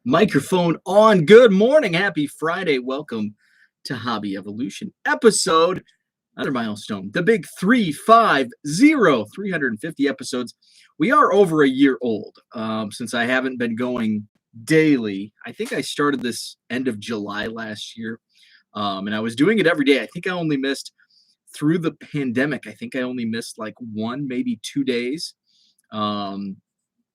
Microphone on. Good morning. Happy Friday. Welcome to Hobby Evolution episode, another milestone, the big 350, 350 episodes. We are over a year old since I haven't been going daily. I think I started this end of July last year, and I was doing it every day. I think I only missed through the pandemic. I think I only missed like one, maybe 2 days.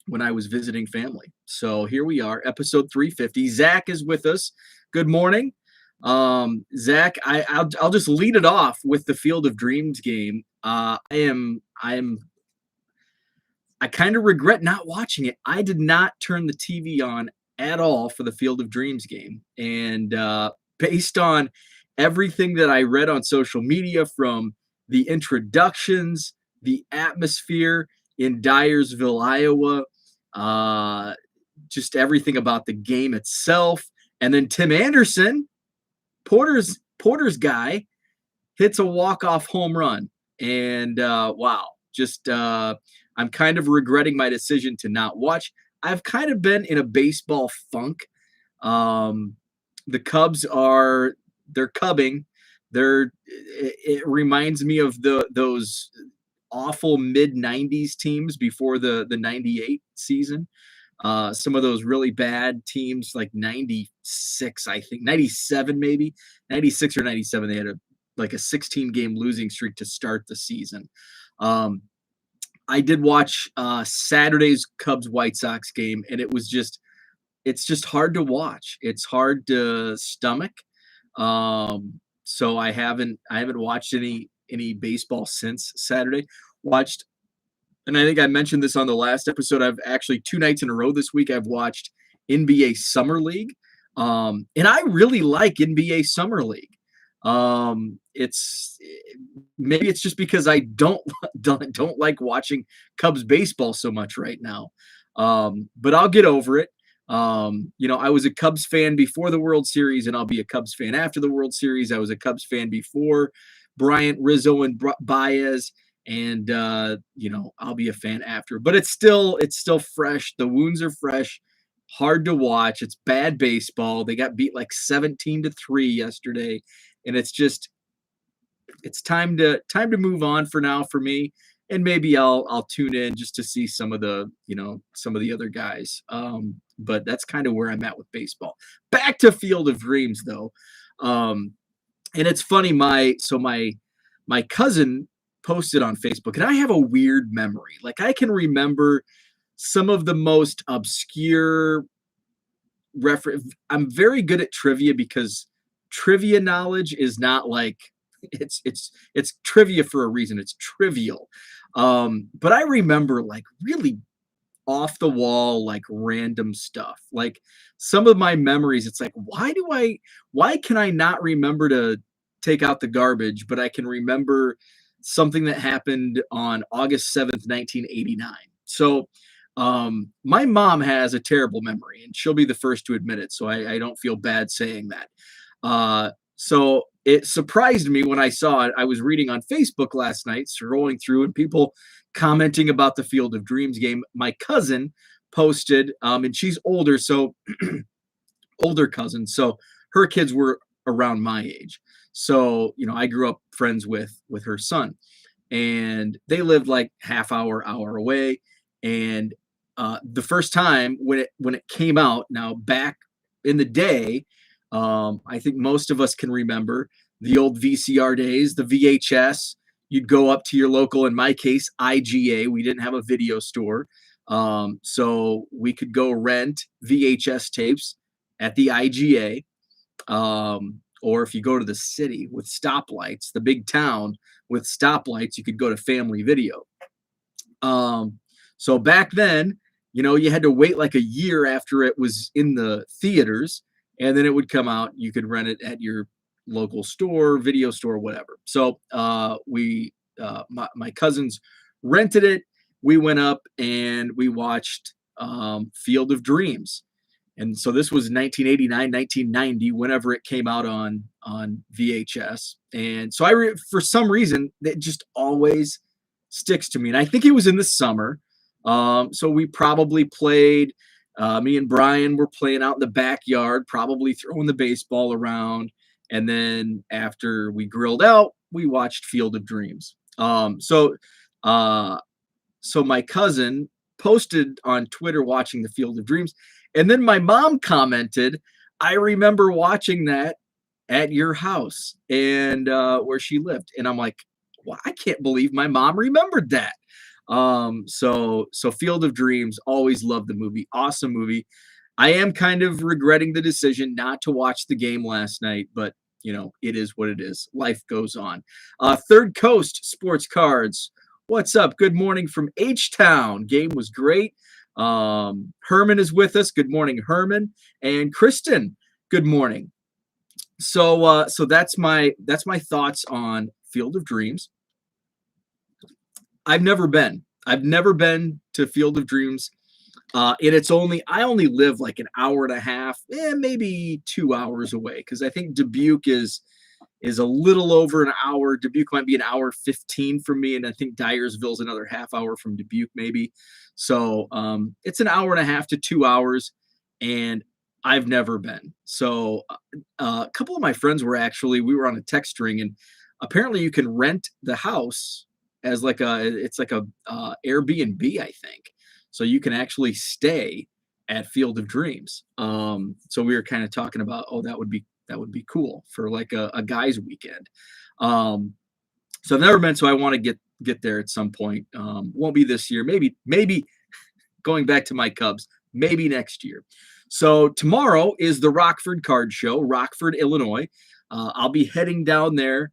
When I was visiting family. So here we are, episode 350. Zach is with us. Good morning. Zach, I'll just lead it off with the Field of Dreams game. I kind of regret not watching it. I did not turn the TV on at all for the Field of Dreams game. And based on everything that I read on social media, from the introductions, the atmosphere in Dyersville, Iowa, just everything about the game itself. And then Tim Anderson, Porter's guy, hits a walk-off home run. And wow, just I'm kind of regretting my decision to not watch. I've kind of been in a baseball funk. The Cubs they're cubbing. It reminds me of those awful mid-90s teams before the 98 season. Some of those really bad teams, like 96, I think 97, maybe 96 or 97. They had a 16-game losing streak to start the season. I did watch Saturday's Cubs White Sox game, and it's just hard to watch. It's hard to stomach. So I haven't watched any baseball since Saturday. Watched, and I think I mentioned this on the last episode, I've actually 2 nights in a row this week I've watched NBA Summer League. And I really like NBA Summer League. It's just because I don't like watching Cubs baseball so much right now. But I'll get over it. I was a Cubs fan before the World Series, and I'll be a Cubs fan after the World Series. I was a Cubs fan before Bryant, Rizzo, and Baez, and I'll be a fan after. But it's still fresh. The wounds are fresh. Hard to watch. It's bad baseball. They got beat like 17-3 yesterday, and it's time to move on for now for me. And maybe I'll tune in just to see some of the other guys. But that's kind of where I'm at with baseball. Back to Field of Dreams though. And it's funny, my cousin posted on Facebook, and I have a weird memory. Like, I can remember some of the most obscure reference. I'm very good at trivia because trivia knowledge is not like it's trivia for a reason. It's trivial. But I remember like really off the wall, like random stuff. Like some of my memories, it's like, why can I not remember to take out the garbage, but I can remember something that happened on August 7th, 1989. So my mom has a terrible memory, and she'll be the first to admit it. So I don't feel bad saying that. So it surprised me when I saw it. I was reading on Facebook last night, scrolling through, and people commenting about the Field of Dreams game. My cousin posted, and she's older, so older cousin. So her kids were around my age. So, I grew up friends with her son, and they lived like hour away. And the first time when it came out, now back in the day, I think most of us can remember the old VCR days, the VHS. You'd go up to your local, in my case, IGA. We didn't have a video store. So we could go rent VHS tapes at the IGA. Or if you go to the city with stoplights, the big town with stoplights, you could go to Family Video. So back then, you had to wait like a year after it was in the theaters, and then it would come out. You could rent it at your local store, video store, whatever. So my cousins rented it. We went up and we watched Field of Dreams. And so this was 1989, 1990, whenever it came out on VHS. And so for some reason, it just always sticks to me. And I think it was in the summer. So we probably played Me and Brian were playing out in the backyard, probably throwing the baseball around. And then after we grilled out, we watched Field of Dreams. Uh, so my cousin posted on Twitter watching the Field of Dreams, and then my mom commented, "I remember watching that at your house and where she lived," and I'm like, "Well, I can't believe my mom remembered that." So Field of Dreams, always loved the movie, awesome movie. I am kind of regretting the decision not to watch the game last night, but it is what it is. Life goes on. Third Coast Sports Cards. What's up? Good morning from H-Town. Game was great. Herman is with us. Good morning, Herman. And Kristen, good morning. So that's my thoughts on Field of Dreams. I've never been. I've never been to Field of Dreams. And I only live like an hour and a half, maybe 2 hours away, because I think Dubuque is a little over an hour. Dubuque might be an hour 15 from me, and I think Dyersville's another half hour from Dubuque, maybe. So it's an hour and a half to 2 hours, and I've never been. So a couple of my friends we were on a text string, and apparently you can rent the house as it's like a Airbnb, I think. So you can actually stay at Field of Dreams. So we were kind of talking about, that would be cool for like a guy's weekend. So I've never been, so I want to get there at some point. Won't be this year. Maybe going back to my Cubs, maybe next year. So tomorrow is the Rockford Card Show, Rockford, Illinois. I'll be heading down there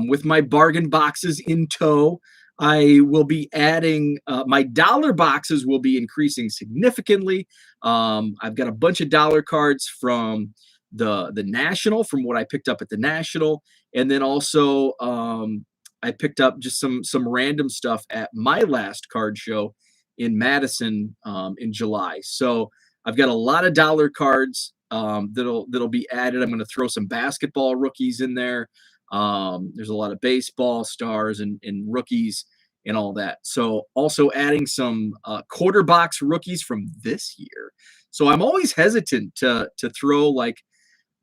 with my bargain boxes in tow. I will be adding my dollar boxes will be increasing significantly. I've got a bunch of dollar cards from the National, from what I picked up at the National, and then also I picked up just some random stuff at my last card show in Madison in July. So I've got a lot of dollar cards that'll be added. I'm going to throw some basketball rookies in there. There's a lot of baseball stars and rookies and all that. So also adding some quarter box rookies from this year. So I'm always hesitant to throw like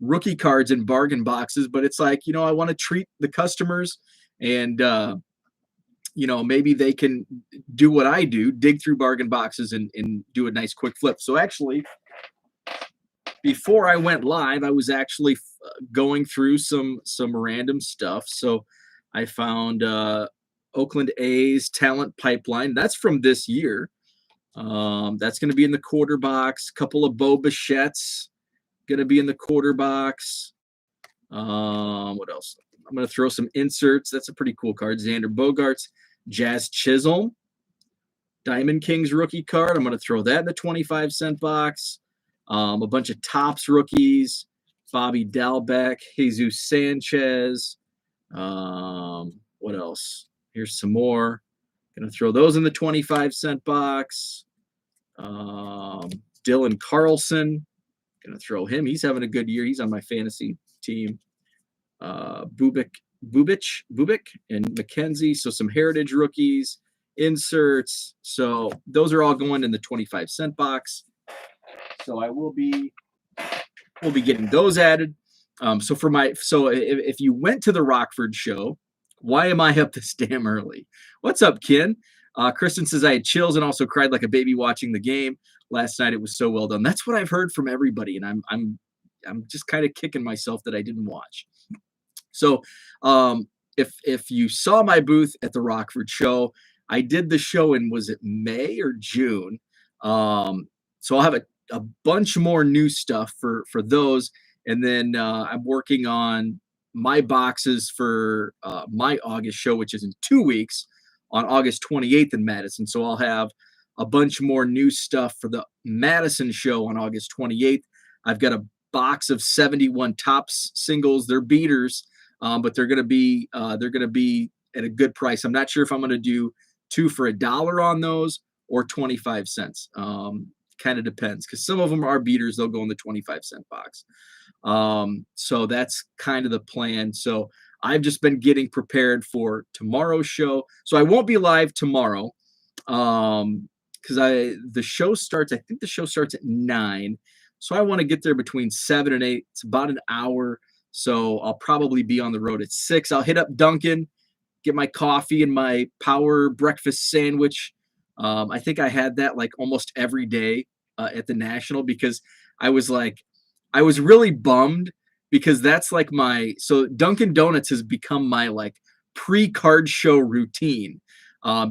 rookie cards in bargain boxes, but it's like, I want to treat the customers, and maybe they can do what I do, dig through bargain boxes and do a nice quick flip. So actually, before I went live, I was actually going through some random stuff. So I found Oakland A's talent pipeline. That's from this year. That's going to be in the quarter box. Couple of Bo Bichette's going to be in the quarter box. What else? I'm going to throw some inserts. That's a pretty cool card. Xander Bogaerts, Jazz Chisholm, Diamond Kings rookie card. I'm going to throw that in the 25-cent box. A bunch of Topps rookies, Bobby Dalbec, Jesus Sanchez. What else? Here's some more. Going to throw those in the 25-cent box. Dylan Carlson. Going to throw him. He's having a good year. He's on my fantasy team. Bubic and McKenzie. So some heritage rookies, inserts. So those are all going in the 25-cent box. So we'll be getting those added. So if you went to the Rockford show, why am I up this damn early? What's up, Ken? Kristen says I had chills and also cried like a baby watching the game last night. It was so well done. That's what I've heard from everybody, and I'm just kind of kicking myself that I didn't watch. So if you saw my booth at the Rockford show, I did the show in, was it May or June? So I'll have a bunch more new stuff for those. And then I'm working on my boxes for my August show, which is in 2 weeks on August 28th in Madison. So I'll have a bunch more new stuff for the Madison show on August 28th. I've got a box of 71 Topps singles. They're beaters, but they're going to be at a good price. I'm not sure if I'm going to do 2 for $1 on those or 25 cents. Kind of depends, because some of them are beaters. They'll go in the 25-cent box. So that's kind of the plan. So I've just been getting prepared for tomorrow's show. So I won't be live tomorrow. because the show starts. I think the show starts at 9, so I want to get there between 7 and 8. It's about an hour, so I'll probably be on the road at 6. I'll hit up Dunkin', get my coffee and my power breakfast sandwich. I think I had that like almost every day at the National because I was like, I was really bummed because that's like so Dunkin' Donuts has become my like pre-card show routine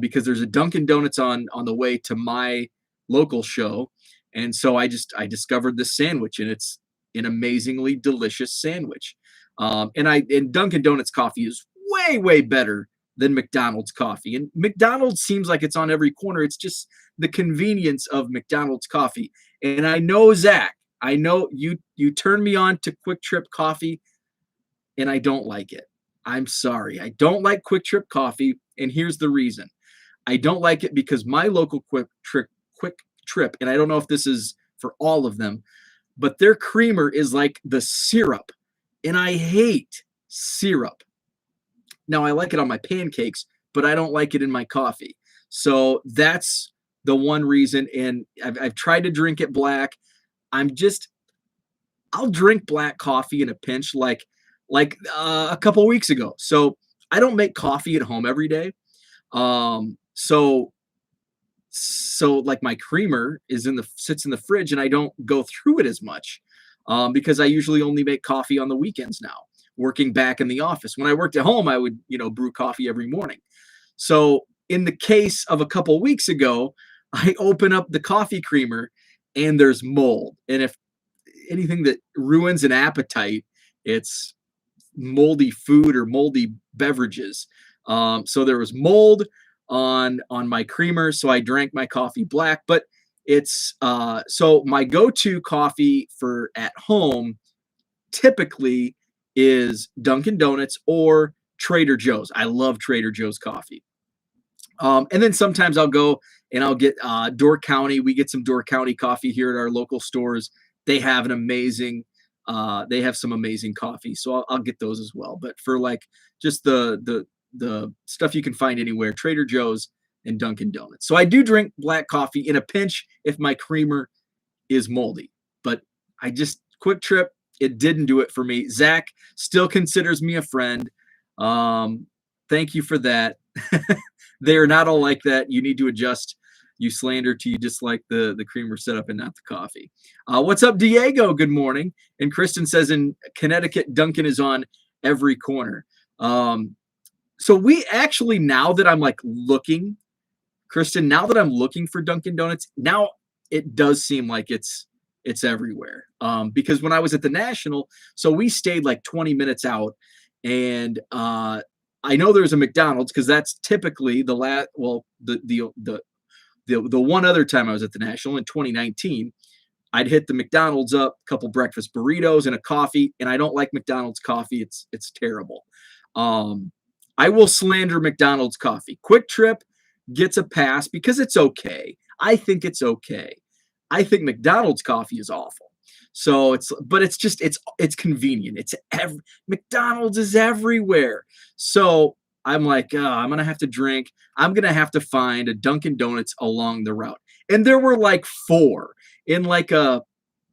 because there's a Dunkin' Donuts on the way to my local show, and so I discovered this sandwich, and it's an amazingly delicious sandwich. And Dunkin' Donuts coffee is way better than McDonald's coffee. And McDonald's seems like it's on every corner. It's just the convenience of McDonald's coffee. And I know, Zach, I know you turned me on to Quick Trip coffee, and I don't like it. I'm sorry. I don't like Quick Trip coffee, and here's the reason. I don't like it because my local Quick Trip, and I don't know if this is for all of them, but their creamer is like the syrup, and I hate syrup. Now, I like it on my pancakes, but I don't like it in my coffee. So that's the one reason. And I've tried to drink it black. I'm just, I'll drink black coffee in a pinch, like a couple weeks ago. So I don't make coffee at home every day. So like my creamer sits in the fridge, and I don't go through it as much because I usually only make coffee on the weekends now, working back in the office. When I worked at home, I would, brew coffee every morning. So in the case of a couple weeks ago, I open up the coffee creamer and there's mold. And if anything that ruins an appetite, it's moldy food or moldy beverages. So there was mold on my creamer, so I drank my coffee black. But it's so my go-to coffee for at home typically is Dunkin' Donuts or Trader Joe's. I love Trader Joe's coffee. And then sometimes I'll go and I'll get Door County. We get some Door County coffee here at our local stores. They have they have some amazing coffee, so I'll get those as well. But for like just the stuff you can find anywhere, Trader Joe's and Dunkin' Donuts. So I do drink black coffee in a pinch if my creamer is moldy. But Quick Trip, it didn't do it for me. Zach still considers me a friend. Thank you for that. They are not all like that. You need to adjust. You slander till you dislike the creamer setup and not the coffee. What's up, Diego? Good morning. And Kristen says in Connecticut, Dunkin' is on every corner. So we actually, now that I'm like looking, Kristen, now that I'm looking for Dunkin' Donuts, now it does seem like it's everywhere. Because when I was at the National, so we stayed like 20 minutes out, and I know there's a McDonald's because that's typically the one other time I was at the National in 2019. I'd hit the McDonald's up, a couple breakfast burritos and a coffee, and I don't like McDonald's coffee. It's terrible. I will slander McDonald's coffee. Quick Trip gets a pass because it's okay. I think it's okay. I think McDonald's coffee is awful. So it's convenient. McDonald's is everywhere. So I'm like, I'm gonna have to drink. I'm gonna have to find a Dunkin' Donuts along the route. And there were like 4 in like a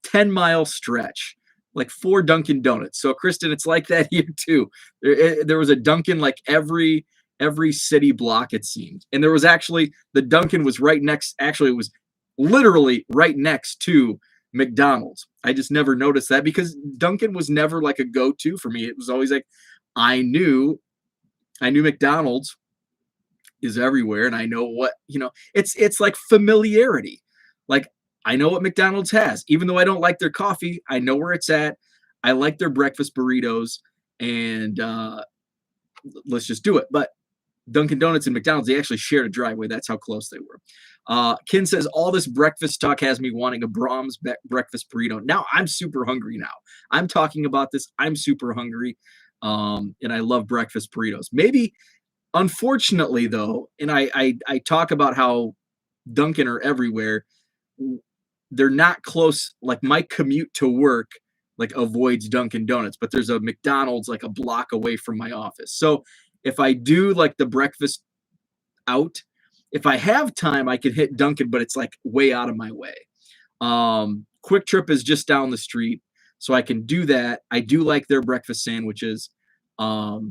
10-mile stretch, like 4 Dunkin' Donuts. So Kristen, it's like that here too. There was a Dunkin' like every city block, it seemed. And there was actually, the Dunkin' was right next. Actually, it was literally right next to McDonald's. I just never noticed that because Dunkin' was never like a go-to for me. It was always like I knew McDonald's is everywhere, and I know what, it's like familiarity. Like I know what McDonald's has. Even though I don't like their coffee, I know where it's at. I like their breakfast burritos, and let's just do it. But Dunkin' Donuts and McDonald's, they actually shared a driveway. That's how close they were. Ken says, all this breakfast talk has me wanting a Brahms breakfast burrito. Now I'm super hungry now. I'm talking about this. I'm super hungry. And I love breakfast burritos. Maybe, unfortunately, though, and I talk about how Dunkin' are everywhere. They're not close. Like my commute to work like avoids Dunkin' Donuts, but there's a McDonald's like a block away from my office. So if I do like the breakfast out, if I have time, I can hit Dunkin', but it's like way out of my way. Quick Trip is just down the street, so I can do that. I do like their breakfast sandwiches, but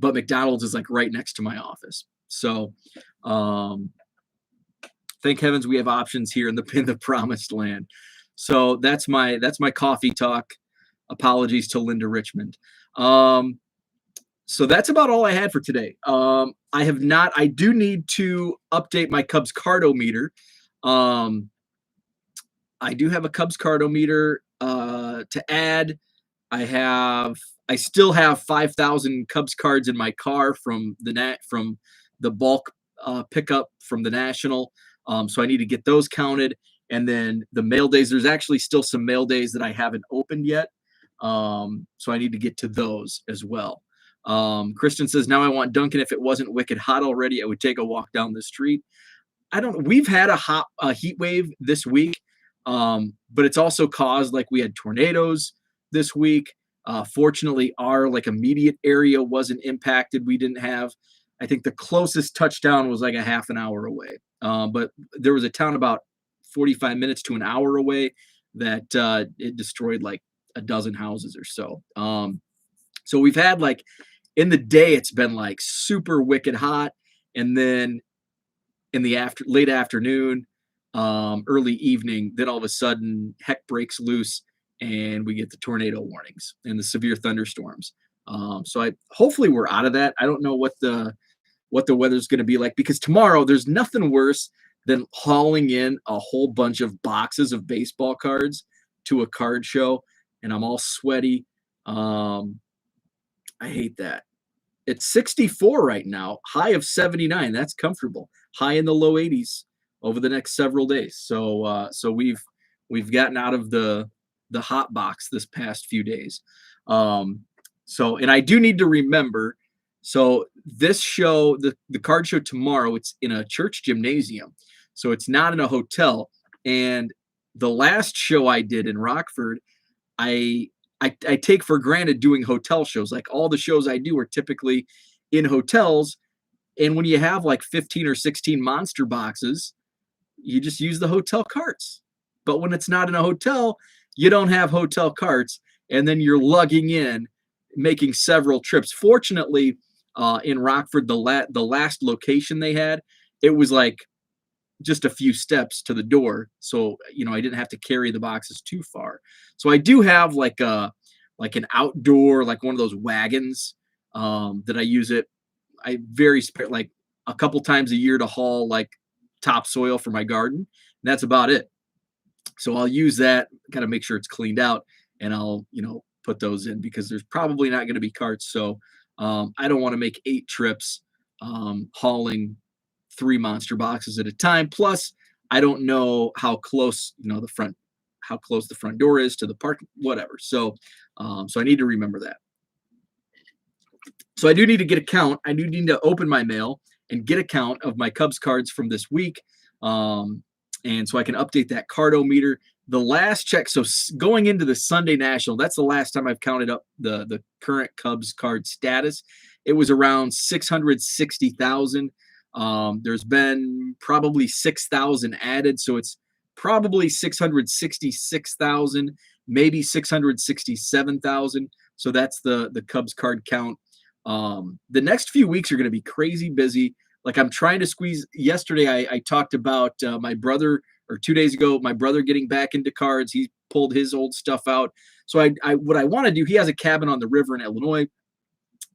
McDonald's is like right next to my office. So, thank heavens we have options here in the promised land. So that's my coffee talk. Apologies to Linda Richmond. So that's about all I had for today. I do need to update my Cubs cardometer. I do have a Cubs cardometer to add. I still have 5,000 Cubs cards in my car from the bulk pickup from the National. So I need to get those counted. And then the mail days, there's actually still some mail days that I haven't opened yet. So I need to get to those as well. Kristen says, now I want Dunkin'. If it wasn't wicked hot already, I would take a walk down the street. We've had a heat wave this week. But it's also caused, like, we had tornadoes this week. Fortunately, our like immediate area wasn't impacted. We didn't have, I think the closest touchdown was like a half an hour away. But there was a town about 45 minutes to an hour away that it destroyed like a dozen houses or so. So we've had, like, in the day, it's been like super wicked hot. And then in the late afternoon, early evening, then all of a sudden heck breaks loose and we get the tornado warnings and the severe thunderstorms. So hopefully we're out of that. I don't know what the weather's going to be like, because tomorrow there's nothing worse than hauling in a whole bunch of boxes of baseball cards to a card show and I'm all sweaty. I hate that. It's 64 right now, high of 79. That's comfortable. High in the low 80s over the next several days. So we've gotten out of the hot box this past few days. And I do need to remember, so this show, the card show tomorrow, it's in a church gymnasium. So it's not in a hotel. And the last show I did in Rockford, I take for granted doing hotel shows. Like, all the shows I do are typically in hotels. And when you have like 15 or 16 monster boxes, you just use the hotel carts. But when it's not in a hotel, you don't have hotel carts. And then you're lugging in, making several trips. Fortunately, in Rockford, the last location they had, it was like just a few steps to the door. So, I didn't have to carry the boxes too far. So I do have like an outdoor, like one of those wagons that I use it. I like a couple times a year to haul like topsoil for my garden. And that's about it. So I'll use that, kind of make sure it's cleaned out, and I'll, put those in, because there's probably not going to be carts. So I don't want to make 8 trips hauling 3 monster boxes at a time. Plus, I don't know how close, how close the front door is to the park, whatever. So I need to remember that. So I do need to get a count. I do need to open my mail and get a count of my Cubs cards from this week. And so I can update that cardometer. The last check, so going into the Sunday National, that's the last time I've counted up the current Cubs card status. It was around 660,000. There's been probably 6,000 added, so it's probably 666,000, maybe 667,000. So that's the Cubs card count. The next few weeks are going to be crazy busy. Like, I'm trying to squeeze. Yesterday, I talked about my brother, or 2 days ago, my brother getting back into cards. He pulled his old stuff out. So what I want to do, he has a cabin on the river in Illinois,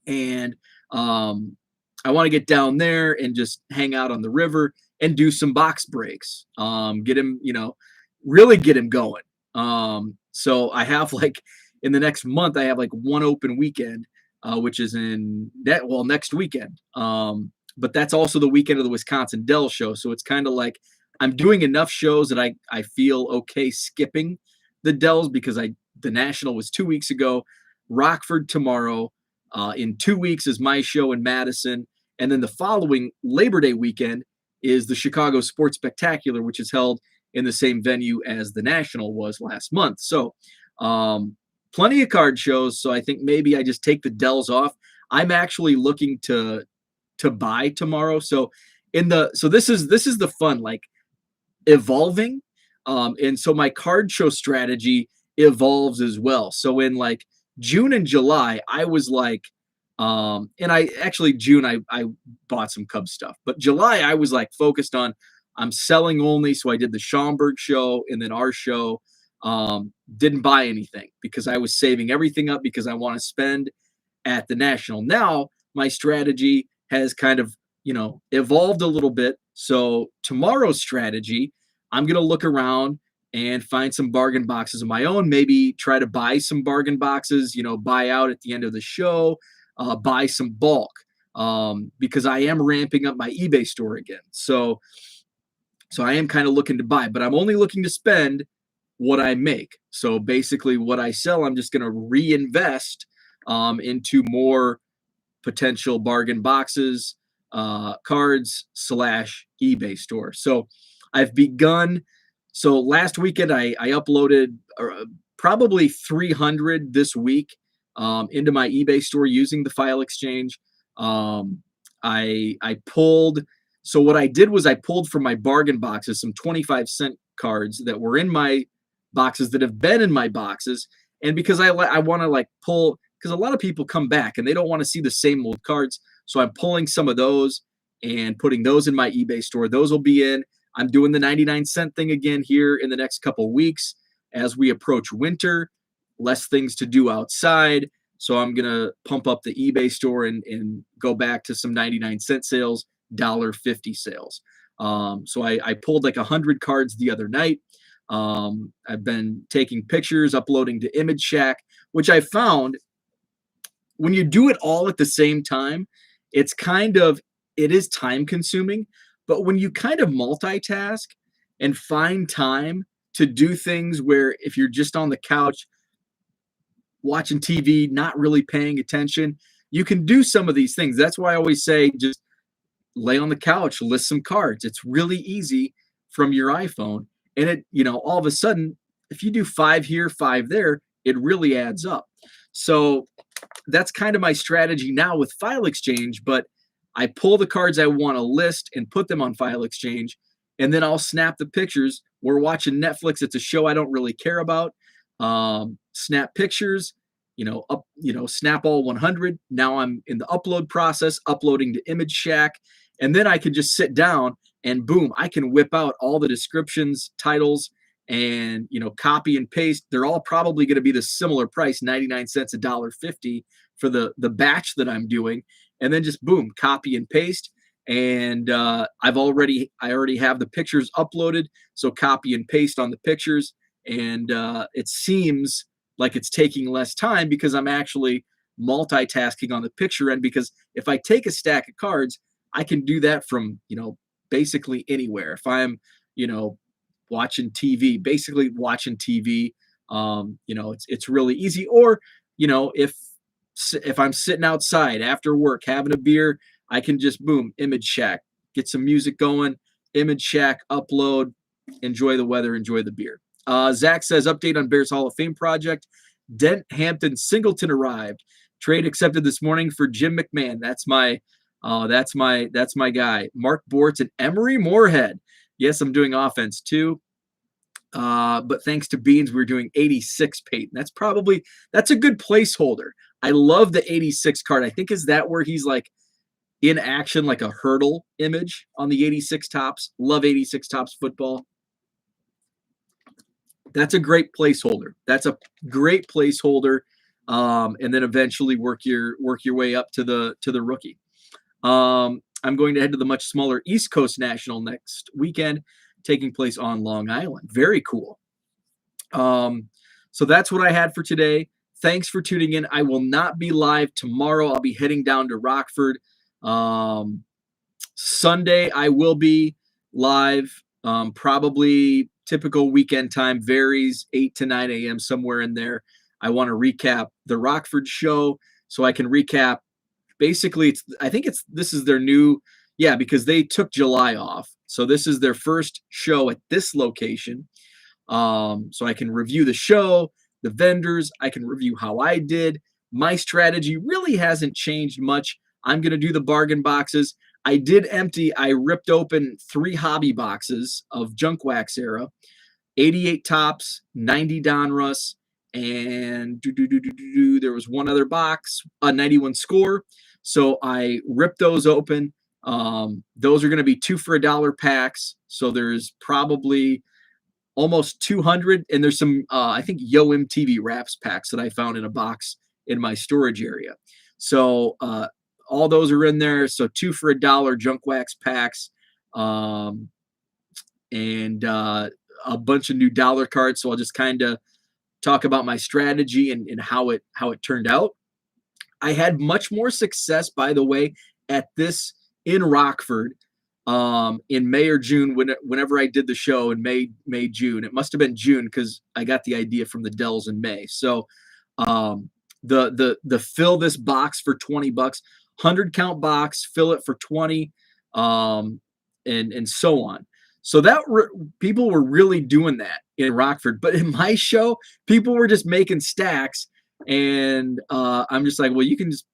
and I want to get down there and just hang out on the river and do some box breaks. Get him, really get him going. So I have, like, in the next month, I have like one open weekend, which is next weekend. But that's also the weekend of the Wisconsin Dell show. So it's kind of like I'm doing enough shows that I feel okay skipping the Dells, because the National was 2 weeks ago, Rockford tomorrow. In 2 weeks is my show in Madison. And then the following Labor Day weekend is the Chicago Sports Spectacular, which is held in the same venue as the National was last month. So plenty of card shows. So I think maybe I just take the Dells off. I'm actually looking to buy tomorrow. So so this is the fun, like evolving. And so my card show strategy evolves as well. So in like June and July, I was like, and I actually June I bought some Cubs stuff, but July I was like focused on I'm selling only. So I did the Schaumburg show and then our show. Didn't buy anything because I was saving everything up because I want to spend at the National. Now my strategy has kind of, evolved a little bit. So tomorrow's strategy, I'm going to look around and find some bargain boxes of my own, maybe try to buy some bargain boxes, buy out at the end of the show, buy some bulk, because I am ramping up my eBay store again. So I am kind of looking to buy, but I'm only looking to spend what I make. So basically what I sell, I'm just going to reinvest into more potential bargain boxes, cards / eBay store. So I've begun. So last weekend I uploaded probably 300 this week into my eBay store using the file exchange. I pulled. So what I did was I pulled from my bargain boxes some 25-cent cards that were in my boxes that have been in my boxes, and because I want to like pull, because a lot of people come back and they don't want to see the same old cards. So I'm pulling some of those and putting those in my eBay store. Those will be in. I'm doing the 99-cent thing again here in the next couple weeks as we approach winter, less things to do outside. So I'm going to pump up the eBay store and go back to some 99-cent sales, $1.50 sales. So I pulled like 100 cards the other night. I've been taking pictures, uploading to Image Shack, which I found when you do it all at the same time, it is time consuming. But when you kind of multitask and find time to do things where if you're just on the couch watching TV, not really paying attention, you can do some of these things. That's why I always say just lay on the couch, list some cards. It's really easy from your iPhone. And it, all of a sudden, if you do 5 here, 5 there, it really adds up. So that's kind of my strategy now with File Exchange, but I pull the cards I want to list and put them on File Exchange, and then I'll snap the pictures. We're watching Netflix. It's a show I don't really care about. Snap pictures, snap all 100. Now I'm in the upload process, uploading to Image Shack, and then I can just sit down and boom, I can whip out all the descriptions, titles, and copy and paste. They're all probably going to be the similar price, 99 cents, $1.50 for the batch that I'm doing, and then just boom, copy and paste. And I already have the pictures uploaded, so copy and paste on the pictures, and it seems like it's taking less time because I'm actually multitasking on the picture end. Because if I take a stack of cards, I can do that from basically anywhere. If I'm watching TV, basically watching TV, it's really easy. Or if I'm sitting outside after work having a beer, I can just boom, Image Shack, get some music going, Image Shack, upload, enjoy the weather, enjoy the beer. Zach says, update on Bears Hall of Fame project. Dent Hampton Singleton arrived. Trade accepted this morning for Jim McMahon. That's my guy. Mark Bortz and Emery Moorhead. Yes, I'm doing offense too. But thanks to Beans, we're doing 86 Peyton. That's a good placeholder. I love the 86 card. I think is that where he's like in action, like a hurdle image on the 86 Tops. Love 86 Tops football. That's a great placeholder. And then eventually work your way up to the rookie. I'm going to head to the much smaller East Coast National next weekend, taking place on Long Island. Very cool. So that's what I had for today. Thanks for tuning in. I will not be live tomorrow. I'll be heading down to Rockford. Sunday, I will be live, probably typical weekend time, varies 8 to 9 a.m., somewhere in there. I want to recap the Rockford show so I can recap. Basically, this is their new, because they took July off. So this is their first show at this location. So I can review the show, the vendors. I can review how I did. My strategy really hasn't changed much. I'm going to do the bargain boxes. I did empty. I ripped open 3 hobby boxes of Junk Wax era, 88 Tops, 90 Donruss, and there was one other box, a 91 Score. So I ripped those open. Those are going to be 2 for $1 packs. So there's probably almost 200, and there's some I think Yo MTV Raps packs that I found in a box in my storage area. So all those are in there. So 2 for $1 Junk Wax packs, and a bunch of new dollar cards. So I'll just kind of talk about my strategy and how it turned out. I had much more success, by the way, at this in Rockford in May or June, whenever I did the show in May, June. It must have been June because I got the idea from the Dells in May. So the fill this box for $20, 100 count box, fill it for 20, and so on. So that people were really doing that in Rockford, but in my show, people were just making stacks, and I'm just like, well, you can just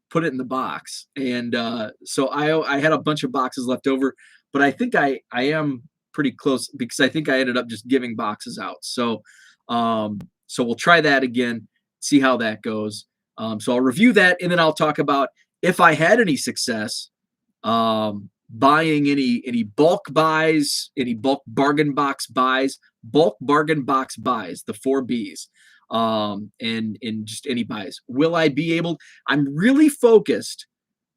put it in the box. And so I had a bunch of boxes left over, but I think I am pretty close because I think I ended up just giving boxes out. So so we'll try that again, see how that goes. So I'll review that, and then I'll talk about if I had any success buying any bulk buys, any bulk bargain box buys, the 4 Bs. And just any buys. Will I be able? I'm really focused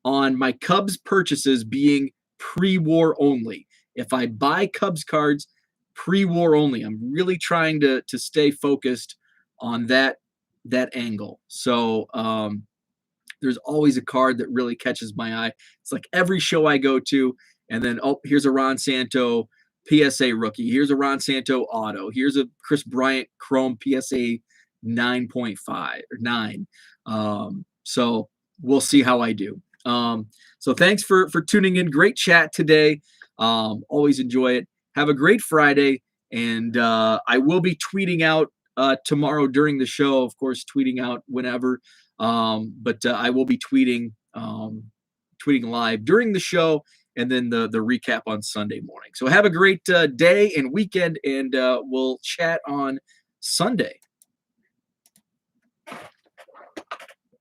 on my Cubs purchases being pre-war only. If I buy Cubs cards pre-war only, I'm really trying to stay focused on that angle. So there's always a card that really catches my eye. It's like every show I go to, and then here's a Ron Santo PSA rookie. Here's a Ron Santo auto. Here's a Chris Bryant Chrome PSA 9.5 or 9. So we'll see how I do. So thanks for tuning in. Great chat today. Always enjoy it. Have a great Friday. And I will be tweeting out tomorrow during the show, of course, tweeting out whenever. But I will be tweeting live during the show, and then the recap on Sunday morning. So have a great day and weekend, and we'll chat on Sunday.